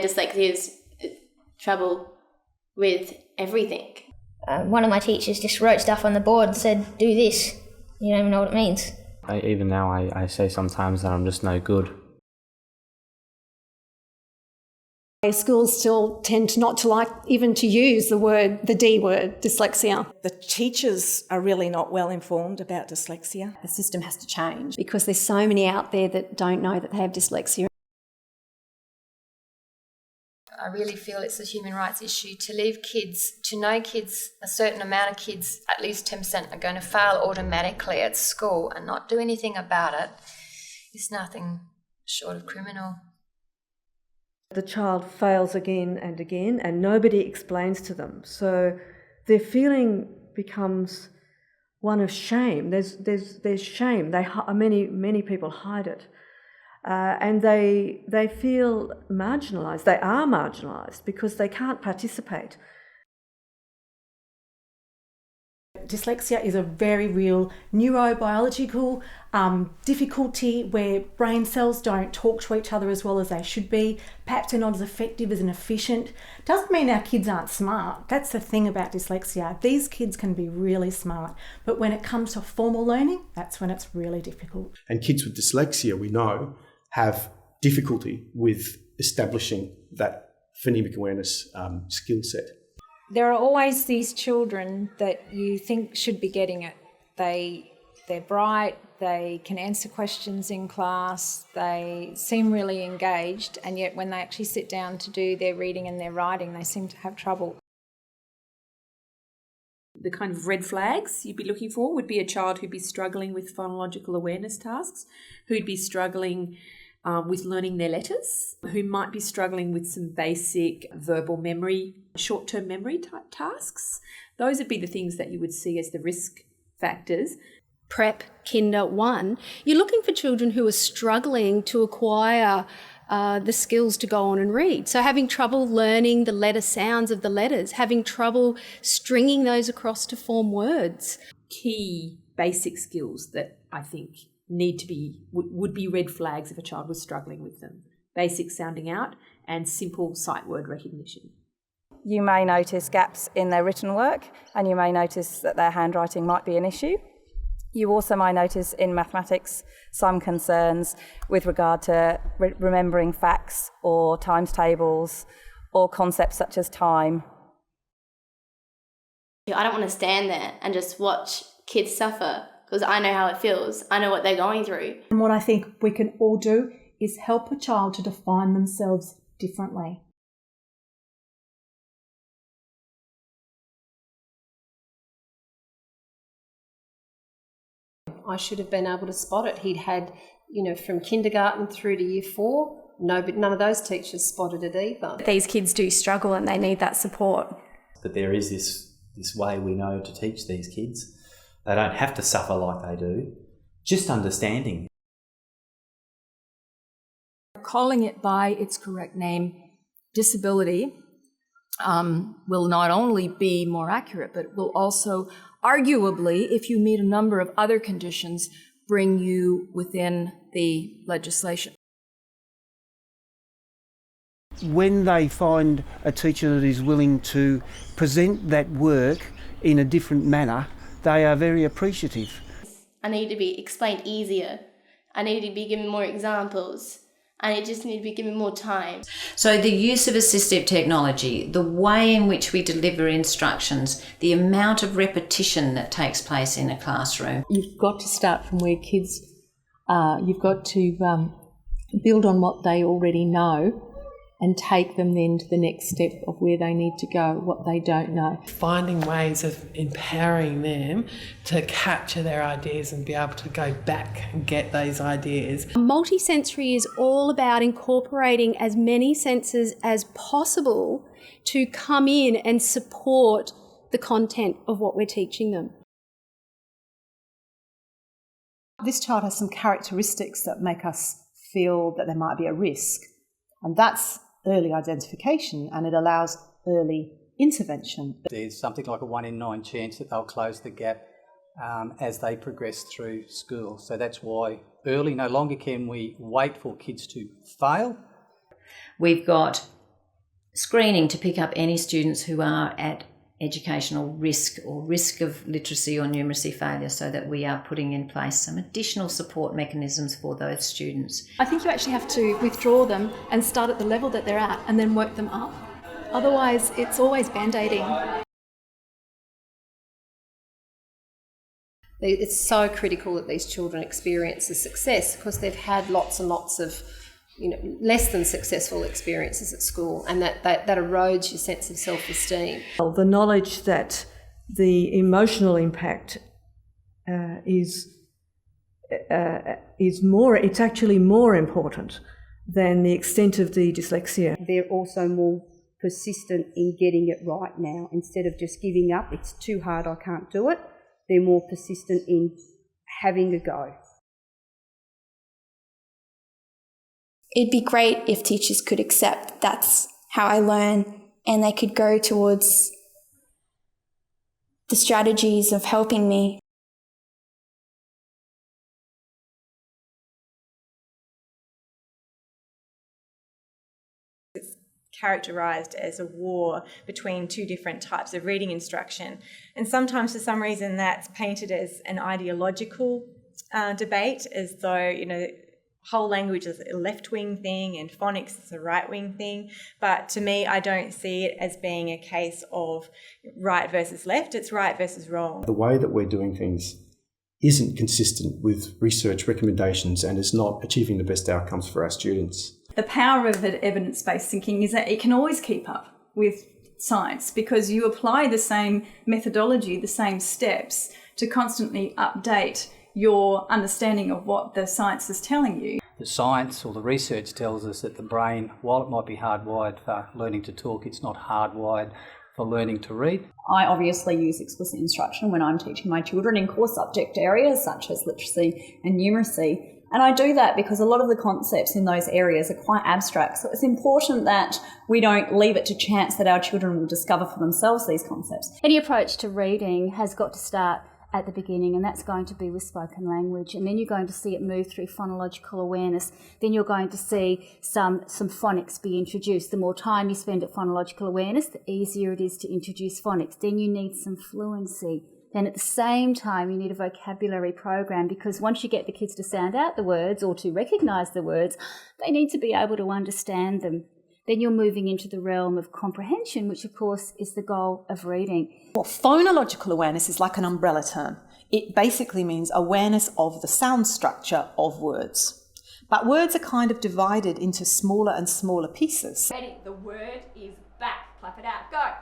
Dyslexia is trouble with everything. One of my teachers just wrote stuff on the board and said, do this. You don't even know what it means. Even now I say sometimes that I'm just no good. Schools still tend not to like even to use the D word, dyslexia. The teachers are really not well informed about dyslexia. The system has to change because there's so many out there that don't know that they have dyslexia. I really feel it's a human rights issue to leave kids, to know kids, a certain amount of kids, at least 10% are going to fail automatically at school and not do anything about it. It's nothing short of criminal. The child fails again and again and nobody explains to them. So their feeling becomes one of shame. There's shame. Many people hide it. And they feel marginalised. They are marginalised because they can't participate. Dyslexia is a very real neurobiological difficulty where brain cells don't talk to each other as well as they should be. Perhaps they're not as effective and efficient. Doesn't mean our kids aren't smart. That's the thing about dyslexia. These kids can be really smart, but when it comes to formal learning, that's when it's really difficult. And kids with dyslexia, we know, have difficulty with establishing that phonemic awareness skill set. There are always these children that you think should be getting it. They're bright, they can answer questions in class, they seem really engaged, and yet when they actually sit down to do their reading and their writing, they seem to have trouble. The kind of red flags you'd be looking for would be a child who'd be struggling with phonological awareness tasks, who'd be struggling with learning their letters, who might be struggling with some basic verbal memory, short-term memory type tasks. Those would be the things that you would see as the risk factors. Prep, Kinder 1, you're looking for children who are struggling to acquire the skills to go on and read. So having trouble learning the letter sounds of the letters, having trouble stringing those across to form words. Key basic skills that I think would be red flags if a child was struggling with them. Basic sounding out and simple sight word recognition. You may notice gaps in their written work and you may notice that their handwriting might be an issue. You also might notice in mathematics some concerns with regard to remembering facts or times tables or concepts such as time. I don't want to stand there and just watch kids suffer because I know how it feels. I know what they're going through. And what I think we can all do is help a child to define themselves differently. I should have been able to spot it. He'd had, from kindergarten through to year 4. No, but none of those teachers spotted it either. These kids do struggle and they need that support. But there is this way we know to teach these kids. They don't have to suffer like they do. Just understanding. Calling it by its correct name, disability, will not only be more accurate, but will also arguably, if you meet a number of other conditions, bring you within the legislation. When they find a teacher that is willing to present that work in a different manner, they are very appreciative. I need to be explained easier. I need to be given more examples. I just need to be given more time. So the use of assistive technology, the way in which we deliver instructions, the amount of repetition that takes place in a classroom. You've got to start from where kids are. You've got to build on what they already know and take them then to the next step of where they need to go, what they don't know. Finding ways of empowering them to capture their ideas and be able to go back and get those ideas. Multisensory is all about incorporating as many senses as possible to come in and support the content of what we're teaching them. This child has some characteristics that make us feel that there might be a risk, and that's early identification, and it allows early intervention. There's something like a 1 in 9 chance that they'll close the gap as they progress through school. So that's why early, no longer can we wait for kids to fail. We've got screening to pick up any students who are at educational risk or risk of literacy or numeracy failure, so that we are putting in place some additional support mechanisms for those students. I think you actually have to withdraw them and start at the level that they're at and then work them up. Otherwise, it's always band-aiding. It's so critical that these children experience the success because they've had lots and lots of less than successful experiences at school, and that erodes your sense of self-esteem. Well, the knowledge that the emotional impact is more, it's actually more important than the extent of the dyslexia. They're also more persistent in getting it right now. Instead of just giving up, it's too hard, I can't do it, they're more persistent in having a go. It'd be great if teachers could accept that's how I learn, and they could go towards the strategies of helping me. It's characterised as a war between two different types of reading instruction, and sometimes for some reason that's painted as an ideological debate, as though whole language is a left-wing thing and phonics is a right-wing thing. But to me, I don't see it as being a case of right versus left. It's right versus wrong. The way that we're doing things isn't consistent with research recommendations and is not achieving the best outcomes for our students. The power of evidence-based thinking is that it can always keep up with science because you apply the same methodology, the same steps to constantly update your understanding of what the science is telling you. The science or the research tells us that the brain, while it might be hardwired for learning to talk, it's not hardwired for learning to read. I obviously use explicit instruction when I'm teaching my children in core subject areas such as literacy and numeracy. And I do that because a lot of the concepts in those areas are quite abstract. So it's important that we don't leave it to chance that our children will discover for themselves these concepts. Any approach to reading has got to start at the beginning, and that's going to be with spoken language, and then you're going to see it move through phonological awareness. Then you're going to see some phonics be introduced. The more time you spend at phonological awareness, the easier it is to introduce phonics. Then you need some fluency. Then at the same time you need a vocabulary program, because once you get the kids to sound out the words or to recognise the words, they need to be able to understand them. Then you're moving into the realm of comprehension, which of course is the goal of reading. Well, phonological awareness is like an umbrella term. It basically means awareness of the sound structure of words. But words are kind of divided into smaller and smaller pieces. Ready, the word is back. Clap it out, go.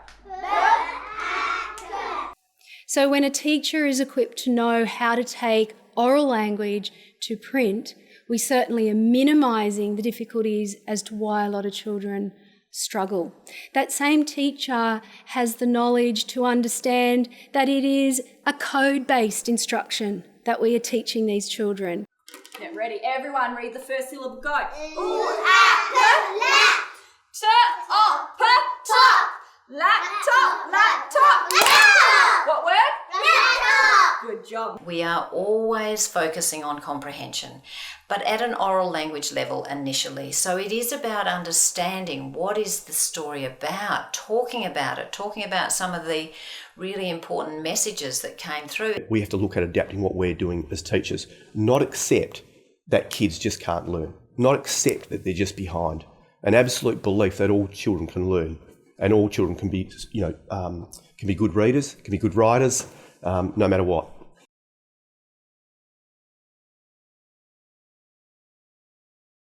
So when a teacher is equipped to know how to take oral language to print, we certainly are minimising the difficulties as to why a lot of children struggle. That same teacher has the knowledge to understand that it is a code-based instruction that we are teaching these children. Get ready, everyone, read the first syllable, go. Laptop. What word? Laptop. Good job. We are always focusing on comprehension, but at an oral language level initially. So it is about understanding what is the story about, talking about some of the really important messages that came through. We have to look at adapting what we're doing as teachers, not accept that kids just can't learn, not accept that they're just behind. An absolute belief that all children can learn and all children can be, can be good readers, can be good writers, no matter what.